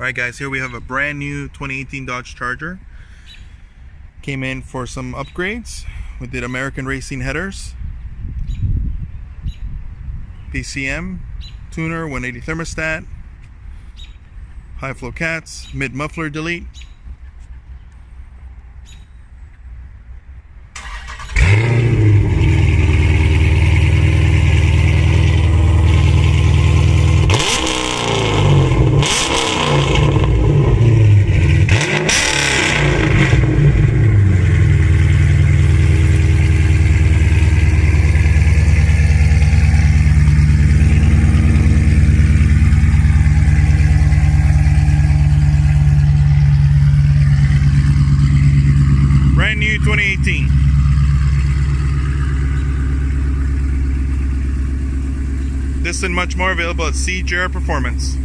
Alright guys, here we have a brand new 2018 Dodge Charger. Came in for some upgrades. We did American Racing headers, PCM, tuner, 180 thermostat, high flow cats, mid muffler delete. Brand new 2018. This and much more available at CJR Performance.